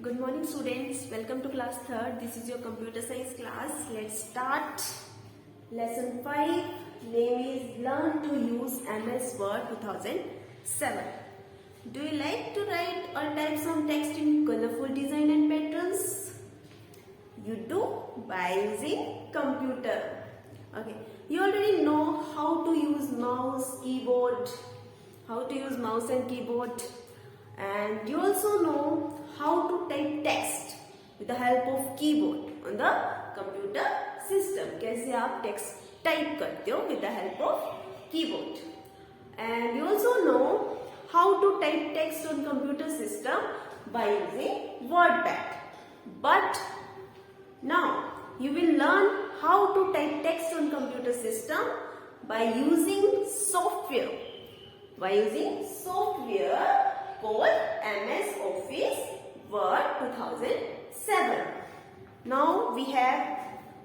Good morning students, welcome to class 3rd. This is your computer science class. Let's start. Lesson 5, name is Learn to use MS Word 2007. Do you like to write or type some text in colorful design and patterns? You do by using computer. Okay, you already know how to use mouse, keyboard, how to use mouse and keyboard, and you also know how to type text with the help of keyboard on the computer system. कैसे आप text type करते हो with the help of keyboard, and you also know how to type text on computer system by using WordPad. But now you will learn how to type text on computer system by using software. By using software called MS Office Word 2007. Now we have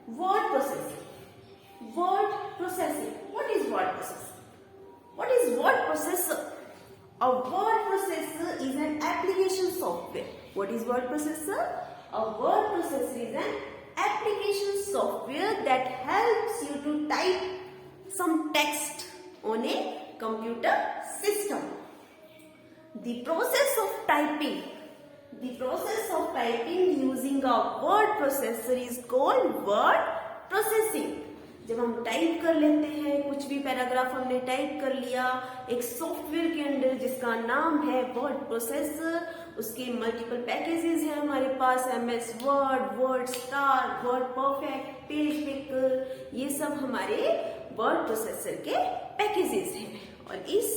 word processing. Word processing. What is word processing? What is word processor? A word processor is an application software. What is word processor? A word processor is an application software that helps you to type some text on a computer system. The process of typing using a word processor is called word processing. जब हम type कर लेते हैं, कुछ भी paragraph हमने type कर लिया एक सॉफ्टवेयर के अंदर जिसका नाम है वर्ड प्रोसेसर, उसके मल्टीपल पैकेजेस हैं हमारे पास, MS word, word star, word perfect, page maker, ये सब हमारे वर्ड प्रोसेसर के पैकेजेस हैं. और इस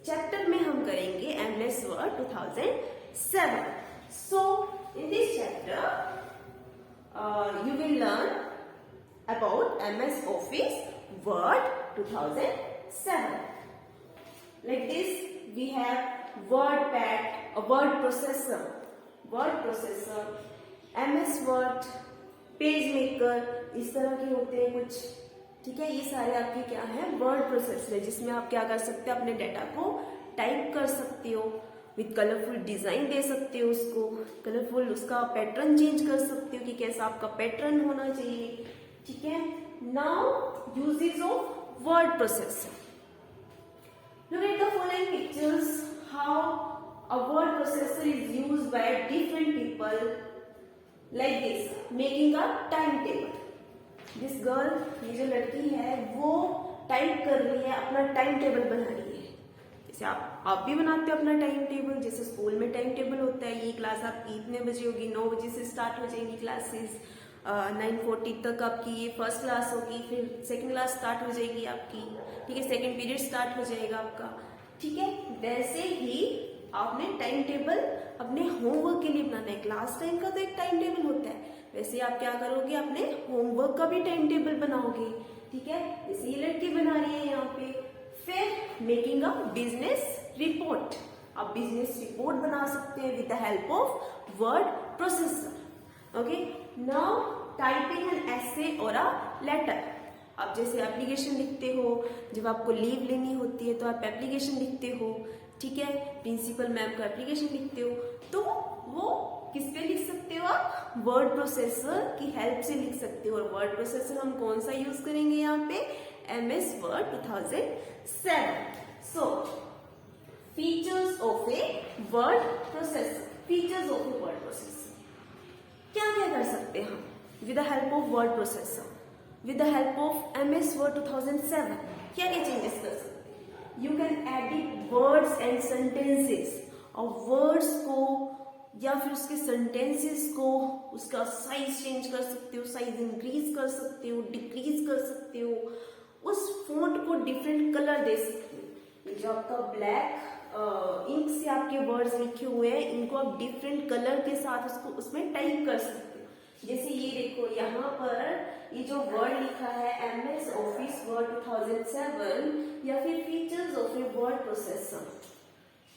चैप्टर में हम करेंगे MS Word 2007. So in this chapter you will learn about MS Office Word 2007. Like this we have WordPad, a word processor, MS Word, page maker, इस तरह के होते हैं कुछ. ठीक है, ये सारे आपके क्या है वर्ड प्रोसेसर है जिसमें आप क्या कर सकते हो, अपने डाटा को टाइप कर सकते हो, विद कलरफुल डिजाइन दे सकते हो, उसको कलरफुल उसका पैटर्न चेंज कर सकते हो कि कैसा आपका पैटर्न होना चाहिए. ठीक है. Now uses of word processor. Look at the following pictures how a word processor is used by different people. Like this, making a time table. This girl, ये जो लड़की है वो टाइप कर रही है, अपना टाइम टेबल बना रही है. जैसे आप भी बनाते हो अपना टाइम टेबल, जैसे स्कूल में टाइम टेबल होता है. ये क्लास आपकी इतने बजे होगी, 9 बजे से स्टार्ट हो जाएंगी क्लासेस, 9:40 तक आपकी ये फर्स्ट क्लास होगी, फिर सेकंड क्लास स्टार्ट हो जाएगी आपकी. ठीक है, सेकंड पीरियड स्टार्ट हो जाएगा आपका. ठीक है, वैसे ही आपने टाइम टेबल अपने होमवर्क के लिए बनाना है. क्लास टाइम का तो एक टाइम टेबल होता है, वैसे आप क्या करोगे, अपने होमवर्क का भी टाइम टेबल बनाओगे. ठीक है, जैसे ये लड़की बना रही है यहाँ पे. फिर मेकिंग अ बिजनेस रिपोर्ट. आप बिजनेस रिपोर्ट बना सकते हैं with the help of word processor. Okay. Now typing an essay और अ लेटर. आप जैसे एप्लीकेशन लिखते हो, जब आपको लीव लेनी होती है तो आप एप्लीकेशन लिखते हो. ठीक है, प्रिंसिपल मैम का एप्लीकेशन लिखते हो, तो वो किस पे लिख सकते हो आप, वर्ड प्रोसेसर की हेल्प से लिख सकते हो. और वर्ड प्रोसेसर हम कौन सा यूज करेंगे यहाँ पे, MS Word 2007. So features of a word processor. Features of a word processor क्या क्या कर सकते हैं हम with the help of word processor, with the help of MS Word 2007. क्या क्या चेंजेस कर सकते हैं. You can edit words and sentences. और वर्ड्स को या फिर उसके सेंटेंसेस को, उसका साइज चेंज कर सकते हो, साइज इंक्रीज कर सकते हो, डिक्रीज कर सकते हो, उस फॉन्ट को डिफरेंट कलर दे सकते हो. जो आपका ब्लैक इंक से आपके वर्ड्स लिखे हुए हैं, इनको आप डिफरेंट कलर के साथ उसको उसमें टाइप कर सकते हो. जैसे ये देखो, यहाँ पर ये जो वर्ड लिखा है MS Office Word 2007 या फिर features of a word processor,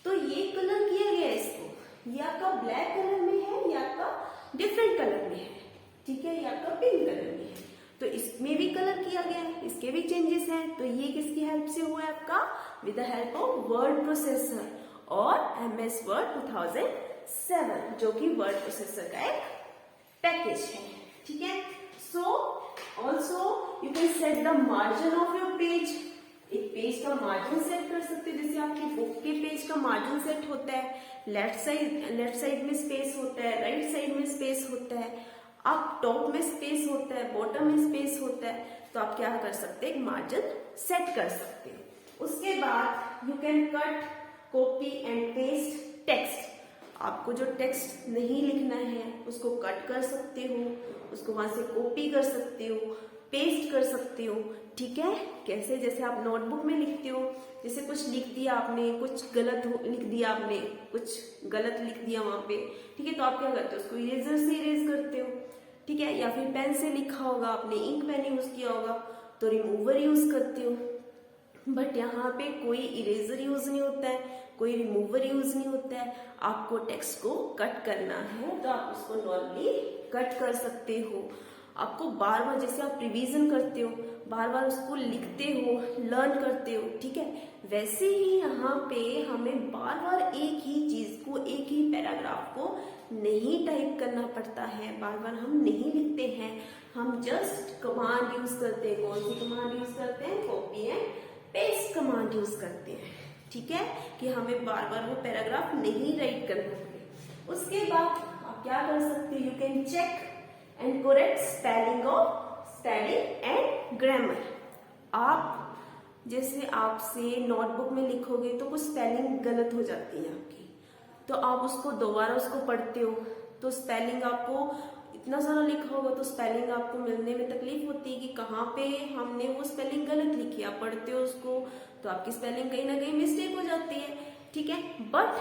तो ये कलर किया गया है इसको. ये आपका ब्लैक कलर में है, या आपका डिफरेंट कलर में है. ठीक है, या आपका पिंक कलर में है. तो इसमें भी कलर किया गया है, इसके भी चेंजेस हैं. तो ये किसकी हेल्प से हुआ है आपका, with the help of word processor और MS Word 2007. 2007, जो कि वर्ड प्रोसेसर का एक पैकेज है, ठीक है। So also you can set the margin of your page. एक पेज का मार्जिन सेट कर सकते हो, जैसे आपकी बुक के पेज का मार्जिन सेट होता है, लेफ्ट साइड में स्पेस होता है, राइट साइड में स्पेस होता है, आप टॉप में स्पेस होता है, बॉटम में स्पेस होता है, तो आप क्या कर सकते हैं, एक मार्जिन सेट कर सकते हो। उसके बाद you can cut, copy and paste text. आपको जो टेक्स्ट नहीं लिखना है उसको कट कर सकते हो, उसको वहां से कॉपी कर सकते हो, पेस्ट कर सकते हो, ठीक है। कैसे, जैसे आप नोटबुक में लिखते हो, जैसे कुछ लिख दिया आपने, कुछ गलत लिख दिया आपने, कुछ गलत लिख दिया वहां पे, ठीक है, तो आप क्या करते हो, उसको इरेजर से इरेज करते हो, ठीक है। या फिर पेन से लिखा होगा आपने, इंक पेन यूज किया होगा तो रिमूवर यूज करते हो। बट यहाँ पे कोई इरेजर यूज नहीं होता है, कोई रिमूवर यूज नहीं होता है। आपको टेक्स्ट को कट करना है तो आप उसको नॉर्मली कट कर सकते हो। आपको बार बार, जैसे आप रिवीजन करते हो, बार बार उसको लिखते हो, लर्न करते हो, ठीक है, वैसे ही यहाँ पे हमें बार बार एक ही चीज को, एक ही पैराग्राफ को नहीं टाइप करना पड़ता है, बार बार हम नहीं लिखते हैं, हम जस्ट कमांड यूज करते हैं। कौन सी कमांड यूज करते हैं, copy and paste command use करते हैं, ठीक है, कि हमें बार बार वो पैराग्राफ नहीं राइट करना पड़े। उसके बाद आप क्या कर सकते हो, you can check and correct spelling and grammar. आप जैसे आपसे नोटबुक में लिखोगे तो कुछ स्पेलिंग गलत हो जाती है आपकी, तो आप उसको दोबारा उसको पढ़ते हो तो स्पेलिंग आपको इतना सारा लिखा होगा तो स्पेलिंग आपको मिलने में तकलीफ होती है कि कहाँ पे हमने वो स्पेलिंग गलत लिखी। आप पढ़ते हो उसको तो आपकी स्पेलिंग कहीं ना कहीं मिस्टेक हो जाती है, ठीक है। बट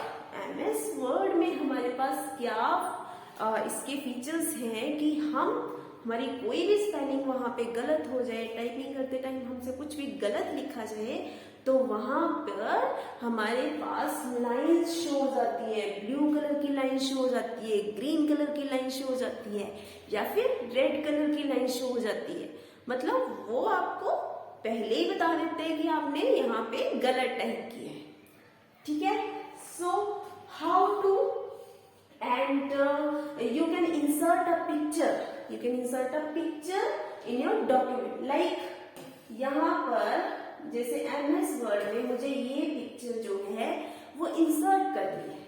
MS वर्ड में हमारे पास क्या इसके फीचर्स हैं कि हमारी कोई भी स्पेलिंग वहां पे गलत हो जाए, टाइपिंग करते टाइम हमसे कुछ भी गलत लिखा जाए तो वहां पर हमारे पास लाइन शो हो जाती है, ब्लू कलर की लाइन शो हो जाती है, ग्रीन कलर की लाइन शो हो जाती है, या फिर रेड कलर की लाइन शो हो जाती है। मतलब वो आपको पहले ही बता देते हैं कि आपने यहाँ पे गलत टाइप किया है, ठीक है। So how to, and you can insert a picture in your document, like यहाँ पर जैसे MS वर्ड में मुझे ये पिक्चर जो है वो इंसर्ट करनी है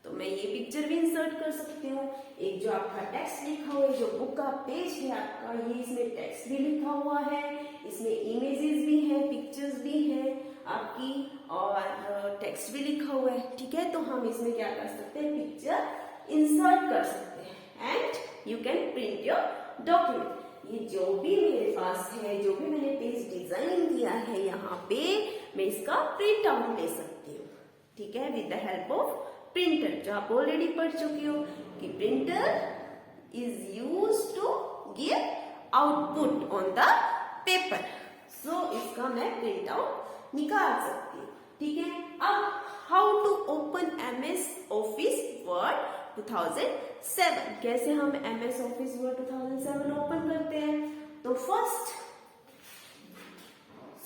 तो मैं ये पिक्चर भी इंसर्ट कर सकती हूँ। एक जो आपका टेक्स्ट लिखा हुआ है, जो बुक का पेज है आपका, ये इसमें टेक्स्ट भी लिखा हुआ है, इसमें इमेजेस भी है, पिक्चर्स भी है आपकी, और टेक्स्ट भी लिखा हुआ है, ठीक है। तो हम इसमें क्या कर सकते हैं, पिक्चर इंसर्ट कर सकते हैं and you can print your document. ये जो भी मेरे पास है, जो भी मैंने पेज डिजाइन किया है यहाँ पे, मैं इसका प्रिंट आउट ले सकती हूँ, ठीक है, with the help of printer, जो आप ऑलरेडी पढ़ चुकी हो कि printer is use to give output on the paper. So इसका मैं प्रिंट आउट निकाल सकती हूँ, ठीक है। अब how to open MS office word 2007, कैसे हम MS ऑफिस वर्ड 2007 ओपन करते हैं। तो फर्स्ट,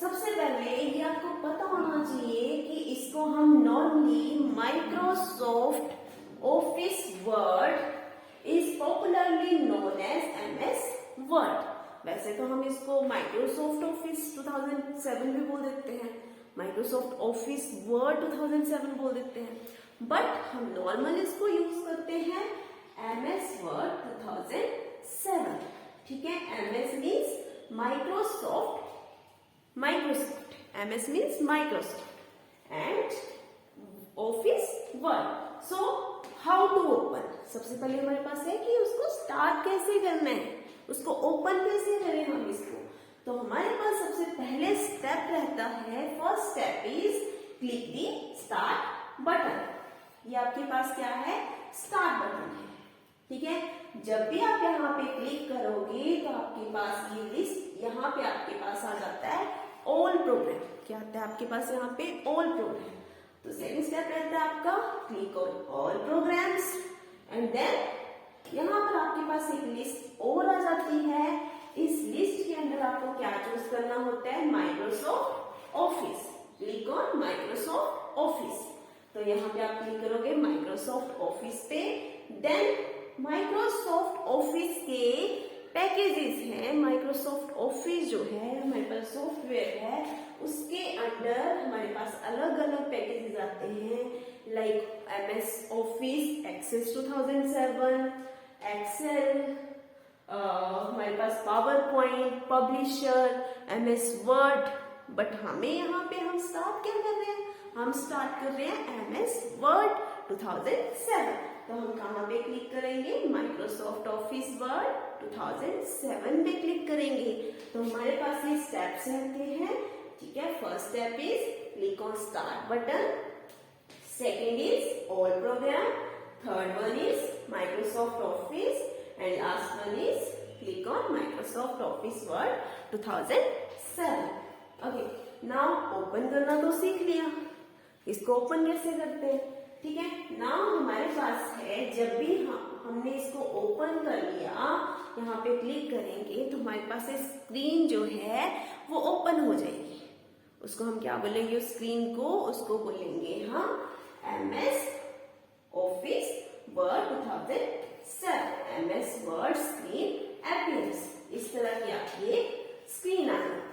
सबसे पहले ये आपको पता होना चाहिए कि इसको हम normally Microsoft office word is popularly known as MS word. वैसे तो हम इसको माइक्रोसॉफ्ट ऑफिस 2007 भी बोल देते हैं, माइक्रोसॉफ्ट ऑफिस वर्ड 2007 बोल देते हैं, बट हम नॉर्मल इसको यूज करते हैं MS वर्ड 2007, ठीक है। MS means Microsoft, MS means Microsoft and Office Word. So how to open? सबसे पहले हमारे पास है कि उसको स्टार्ट कैसे करना है, उसको ओपन कैसे करें हम इसको। तो हमारे पास सबसे पहले स्टेप रहता है, first step is click the start button. ये आपके पास क्या है, स्टार्ट बटन है, ठीक है। जब भी आप यहाँ पे क्लिक करोगे तो आपके पास ये लिस्ट, यहाँ पे आपके पास आ जाता है ऑल प्रोग्राम। क्या आता है आपके पास यहाँ पे, ऑल प्रोग्राम। तो सेकंड स्टेप रहता है आपका click on all programs and then यहाँ पर आपके पास एक लिस्ट और आ जाती है। इस लिस्ट के अंदर आपको क्या चूज करना होता है, Microsoft office. Click on Microsoft office. तो यहाँ पे आप क्लिक करोगे माइक्रोसॉफ्ट ऑफिस पे। देन माइक्रोसॉफ्ट ऑफिस के पैकेजेस हैं। माइक्रोसॉफ्ट ऑफिस जो है हमारे पास सॉफ्टवेयर है, उसके अंडर हमारे पास अलग अलग पैकेजेस आते हैं, like MS Office, Access 2007, Excel, हमारे पास PowerPoint, Publisher, MS Word. But हमें यहाँ पे हम स्टार्ट क्या कर रहे हैं, हम स्टार्ट कर रहे हैं MS वर्ड 2007। तो हम कहाँ पे क्लिक करेंगे, माइक्रोसॉफ्ट ऑफिस वर्ड 2007 पे क्लिक करेंगे। तो हमारे पास ये स्टेप्स रहते हैं, ठीक है। First step is click on start button, second is all programme, third one is Microsoft office, and last one is click on Microsoft office word 2007। Okay, now open करना तो सीख लिया, इसको ओपन कैसे करते हैं, ठीक है। नाउ हमारे पास है, जब भी हमने इसको ओपन कर लिया, यहाँ पे क्लिक करेंगे तो हमारे पास स्क्रीन जो है वो ओपन हो जाएगी। उसको हम क्या बोलेंगे, उस स्क्रीन को, उसको बोलेंगे हम MS office word 2007, MS word screen appears. इस तरह की आपकी स्क्रीन आ जाती है,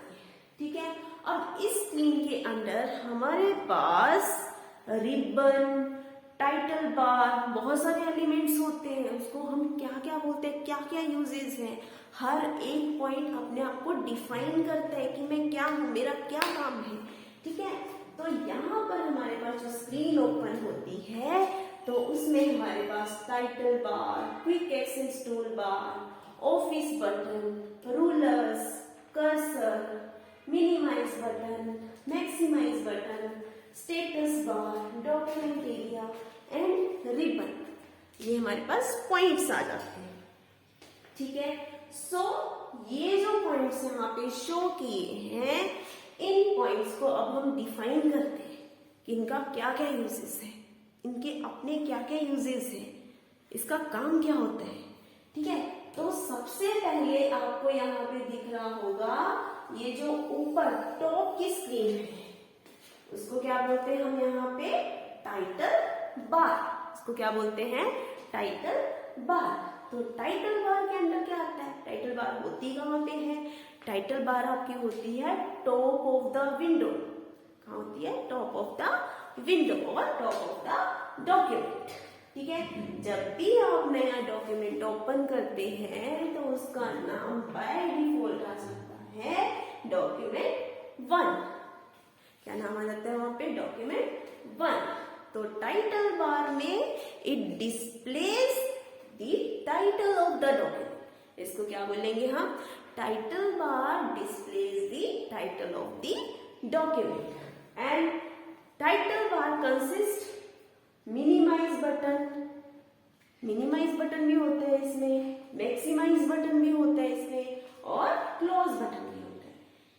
ठीक है। अब इस स्क्रीन के अंदर हमारे पास रिबन, टाइटल बार, बहुत सारे एलिमेंट्स होते हैं। उसको हम क्या क्या बोलते हैं, क्या क्या यूजेस हैं, हर एक पॉइंट अपने आप को डिफाइन करता है कि मैं क्या हूँ, मेरा क्या काम है, ठीक है। तो यहाँ पर हमारे पास जो स्क्रीन ओपन होती है तो उसमें हमारे पास title bar, quick access tool bar, Office button, rulers, cursor, minimise button, maximise button, status bar, document area and ribbon, ये हमारे पास पॉइंट्स आ जाते हैं, ठीक है। सो ये जो पॉइंट्स यहाँ पे शो किए हैं, इन पॉइंट्स को अब हम डिफाइन करते हैं कि इनका क्या क्या यूजेस है, इनके अपने क्या क्या यूजेस है, इसका काम क्या होता है, ठीक है। तो सबसे पहले आपको यहाँ पे दिख रहा होगा ये जो ऊपर टॉप की स्क्रीन है, उसको क्या बोलते हैं हम यहाँ पे, टाइटल बार। इसको क्या बोलते हैं, टाइटल बार। तो टाइटल बार के अंदर क्या आता है, टाइटल बार होती कहाँ पे है, टाइटल बार आपकी होती है टॉप ऑफ द विंडो। कहाँ होती है, टॉप ऑफ द विंडो और टॉप ऑफ द डॉक्यूमेंट, ठीक है। जब भी आप नया डॉक्यूमेंट ओपन करते हैं तो उसका नाम बाय डिफॉल्ट आ जाता है डॉक्यूमेंट 1। क्या नाम आ जाता है वहां पे, डॉक्यूमेंट 1। तो टाइटल बार में it displays the title of the document. इसको क्या बोलेंगे हम, title bar displays the title of the document. And title bar consist minimise button, minimise button भी होता है इसमें, मैक्सिमाइज बटन भी होता है इसमें, और क्लोज बटन भी होता है,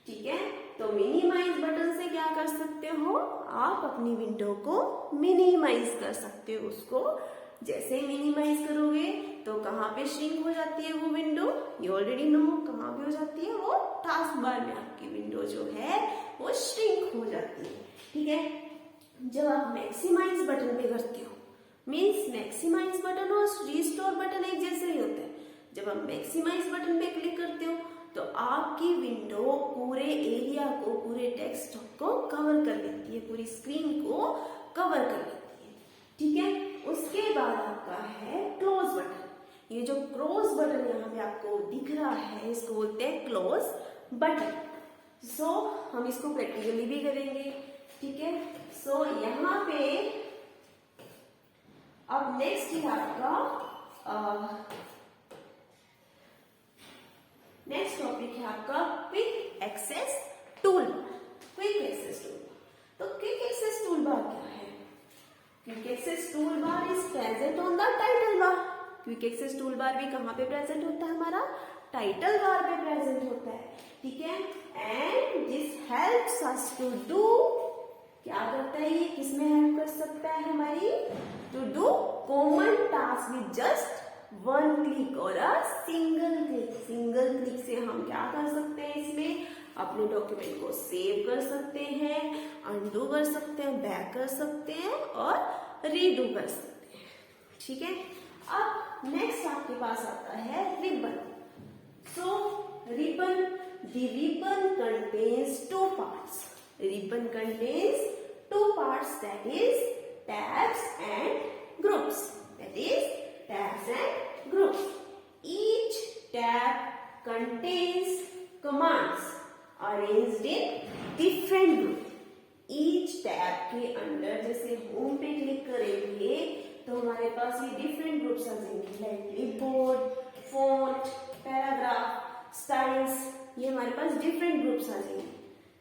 ठीक है। तो मिनिमाइज बटन से क्या कर सकते हो, आप अपनी विंडो को मिनिमाइज कर सकते हो। उसको जैसे ही मिनिमाइज करोगे तो कहाँ पे श्रिंक हो जाती है वो विंडो, यू ऑलरेडी नो कहाँ पे हो जाती है, वो टास्क बार में आपकी विंडो जो है वो श्रिंक हो जाती है, ठीक है। जब आप मैक्सिमाइज बटन पे करते हो, मीन्स मैक्सिमाइज बटन और रिस्टोर बटन एक जैसे ही होते हैं। जब आप मैक्सिमाइज बटन पे क्लिक करते हो तो आपकी विंडो पूरे एरिया को, पूरे डेस्कटॉप को कवर कर लेती है, पूरी स्क्रीन को कवर कर लेती है, ठीक है। उसके बाद आपका है क्लोज बटन। ये जो क्लोज बटन यहाँ पे आपको दिख रहा है, इसको बोलते हैं क्लोज बटन। सो हम इसको प्रैक्टिकली भी करेंगे, ठीक है। सो यहाँ पे अब नेक्स्ट है आपका नेक्स्ट टॉपिक है आपका quick access tool. Quick access tool, तो क्विक एक्सेस टूल बार क्या है, quick access tool bar is present on the title bar. Quick access tool bar भी कहाँ पे प्रेजेंट होता है, हमारा टाइटल बार पे प्रेजेंट होता है, ठीक है। And this helps us to do, क्या करता है ये, किसमें हेल्प कर सकता है हमारी, to do common task with just one click और a single click. Single click से हम क्या कर सकते हैं, इसमें अपने डॉक्यूमेंट को सेव कर सकते हैं, अनडू कर सकते हैं, बैक कर सकते हैं और रीडू कर सकते हैं। ठीक है, अब नेक्स्ट आपके पास आता है ribbon. So ribbon, the ribbon contains two parts. Ribbon contains two parts, that is tabs and groups. That is tabs and groups. Each tab contains commands arranged in different group. Each tab के अंदर जैसे home पे click करेंगे तो हमारे पास ये different groups आ जाएंगे, like clipboard, font, paragraph, styles, ये हमारे पास डिफरेंट ग्रुप्स आ जाएंगे।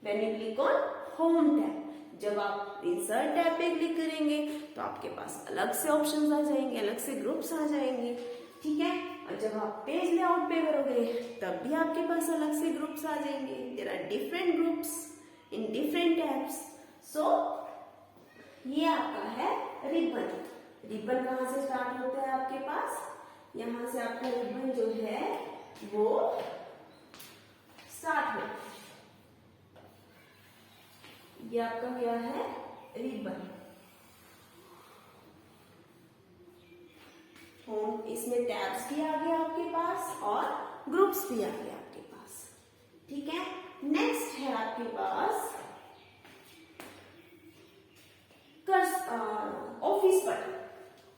When you click on home tab, जब आप इंसर्ट टैब पे क्लिक करेंगे तो आपके पास अलग से ऑप्शंस आ जाएंगे, अलग से ग्रुप्स आ जाएंगे। ठीक है, और जब आप पेज लेआउट पे करोगे तब भी आपके पास अलग से ग्रुप्स आ जाएंगे। There are different groups in different tabs. So ये आपका है रिबन। रिबन कहाँ से स्टार्ट होता है आपके पास? यहाँ से आपका रिबन जो है वो स्टार्ट होता है। ये आपका क्या है? रिबन। होम, इसमें टैब्स भी आ गए आपके पास और ग्रुप्स भी आ गए आपके पास। ठीक है, नेक्स्ट है आपके पास ऑफिस बटन।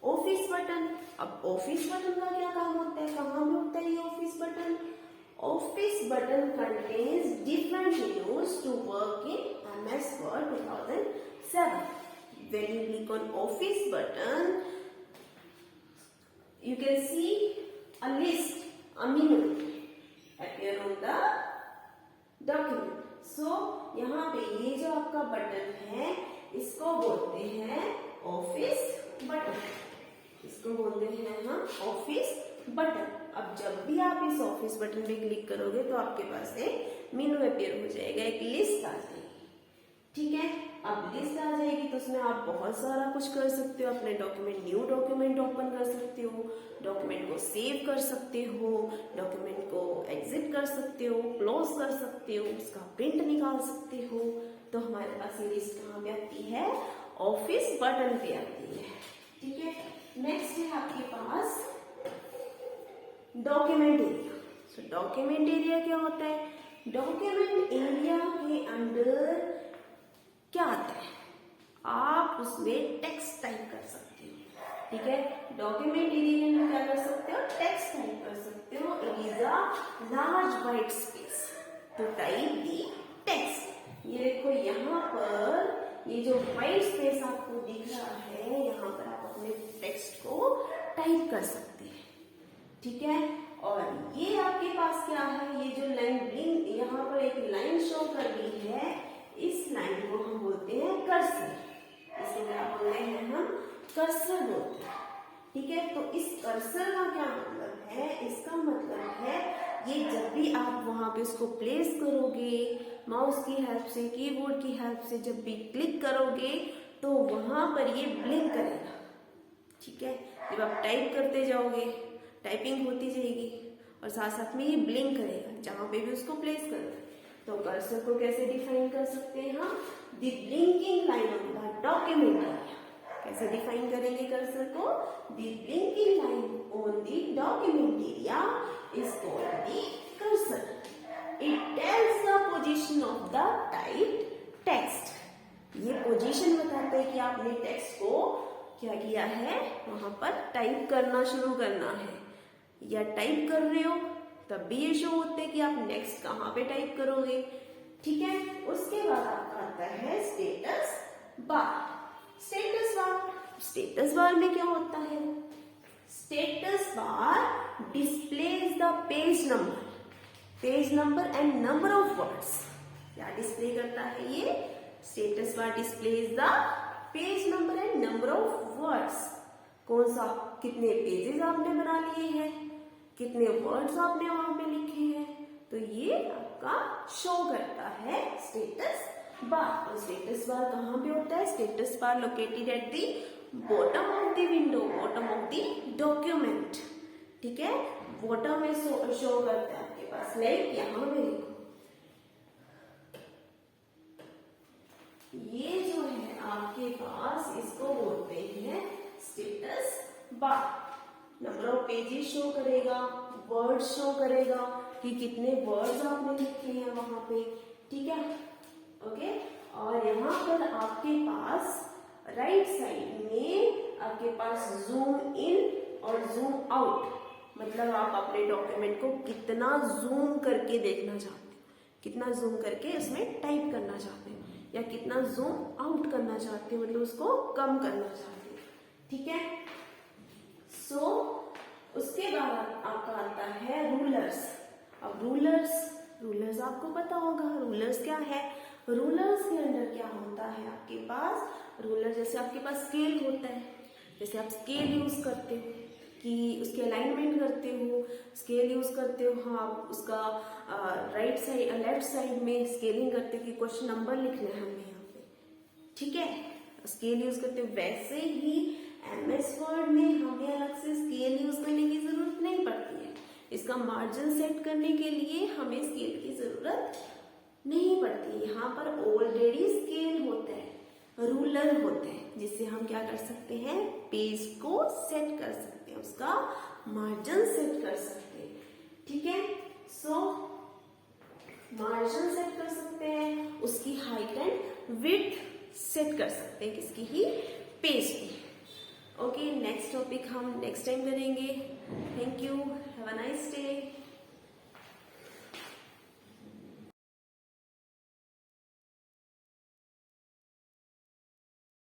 ऑफिस बटन, अब ऑफिस बटन का क्या काम होता है, कहाँ पे होता है ये office button? Office button contains different menus to work in MS Word 2007. When you click on Office button, you can see a list, a menu appear on the document. So यहाँ पे ये जो आपका बटन है इसको बोलते हैं office button. इसको बोलते हैं हम ऑफिस बटन। अब जब भी आप इस ऑफिस बटन पे क्लिक करोगे तो आपके पास एक मेनू अपियर हो जाएगा, एक लिस्ट आ जाएगी। ठीक है, अब लिस्ट आ जाएगी तो उसमें आप बहुत सारा कुछ कर सकते हो। अपने डॉक्यूमेंट, न्यू डॉक्यूमेंट ओपन कर सकते हो, डॉक्यूमेंट को सेव कर सकते हो, डॉक्यूमेंट को एग्जिट कर सकते हो, क्लोज कर सकते हो, उसका प्रिंट निकाल सकते हो। तो हमारे पास ये लिस्ट कहाँ पे आती है? ऑफिस बटन पे आती है। ठीक है, नेक्स्ट है आपके पास डॉक्यूमेंट एरिया। सो डॉक्यूमेंट एरिया क्या होता है? डॉक्यूमेंट एरिया के अंदर क्या आता है? आप उसमें टेक्स्ट टाइप कर सकते हो। ठीक है, डॉक्यूमेंट एरिया में क्या कर सकते हो? टेक्स्ट टाइप कर सकते हो। It is a large white space to type the text. ये देखो यहाँ पर ये जो वाइट स्पेस आपको दिख रहा है, यहाँ पर आप अपने टेक्स्ट को टाइप कर सकते हैं। ठीक है, और ये आपके पास क्या है? ये जो लाइन ब्लिंक, यहाँ पर एक लाइन शो कर रही है, इस लाइन को हम बोलते हैं कर्सर। इसे क्या बोलते हैं? हम कर्सर बोलते हैं। ठीक है, तो इस कर्सर का क्या मतलब है? इसका मतलब है ये जब भी आप वहां पे उसको प्लेस करोगे, माउस की हेल्प से, कीबोर्ड की हेल्प से जब भी क्लिक करोगे तो वहां पर ये ब्लिंक करेगा। ठीक है, जब आप टाइप करते जाओगे टाइपिंग होती जाएगी और साथ साथ में ये ब्लिंक करेगा जहां पे भी उसको प्लेस करो। तो कर्सर को कैसे डिफाइन कर सकते हैं हम? The blinking line of the document area. कैसे डिफाइन करेंगे कर्सर को? The blinking line on the document area is called the cursor. It tells the position of the typed text. ये पोजीशन बताता है कि आपने टेक्स्ट को क्या किया है, वहां पर टाइप करना शुरू करना है या टाइप कर रहे हो, तब भी ये शो होते हैं कि आप नेक्स्ट कहाँ पे टाइप करोगे। ठीक है, उसके बाद आपका आता है स्टेटस बार। स्टेटस बार में क्या होता है? Status bar displays the page number and number of words. क्या डिस्प्ले करता है ये? Status bar displays the page number and number of words. कौन सा, कितने पेजेस आपने बना लिए हैं, कितने वर्ड्स आपने वहां पे लिखे हैं, तो ये आपका शो करता है स्टेटस बार। और स्टेटस बार कहाँ पे होता है? Status bar located at the bottom of the window, bottom of the document. ठीक है, बॉटम में शो करता है आपके पास, लाइक यहाँ पे देखो ये जो है आपके पास इसको बोलते हैं status bar. Number of pages show करेगा, वर्ड शो करेगा कि कितने वर्ड्स आपने लिखे हैं वहां पे, ठीक है, ओके। और यहाँ पर आपके पास राइट साइड में आपके पास जूम इन और जूम आउट, मतलब आप अपने डॉक्यूमेंट को कितना जूम करके देखना चाहते हो, कितना जूम करके उसमें टाइप करना चाहते हैं, या कितना जूम आउट करना चाहते हो, मतलब उसको कम करना चाहते हो, ठीक है। सो उसके बाद आपका आता है रूलर्स। अब रूलर्स आपको पता होगा रूलर्स क्या है। रूलर्स के अंदर क्या होता है आपके पास, रूलर जैसे आपके पास स्केल होता है, जैसे आप स्केल यूज करते हो कि उसके अलाइनमेंट करते हो, स्केल यूज करते हो, हाँ आप उसका राइट साइड लेफ्ट साइड में स्केलिंग करते हो कि क्वेश्चन नंबर लिखने हैं हमें यहाँ पे, ठीक है, स्केल यूज करते हो। वैसे ही MS वर्ड में हमें अलग से स्केल यूज करने की जरूरत नहीं पड़ती है। इसका मार्जिन सेट करने के लिए हमें स्केल की जरूरत नहीं पड़ती। यहाँ पर ऑलरेडी स्केल होता है, रूलर होते हैं, जिससे हम क्या कर सकते हैं, पेज को सेट कर सकते हैं, उसका मार्जिन सेट कर सकते हैं, ठीक है। सो मार्जिन सेट कर सकते हैं, उसकी हाइट एंड विड्थ सेट कर सकते हैं, किसकी ही, पेज की। ओके, नेक्स्ट टॉपिक हम नेक्स्ट टाइम करेंगे। Thank you, have a nice day.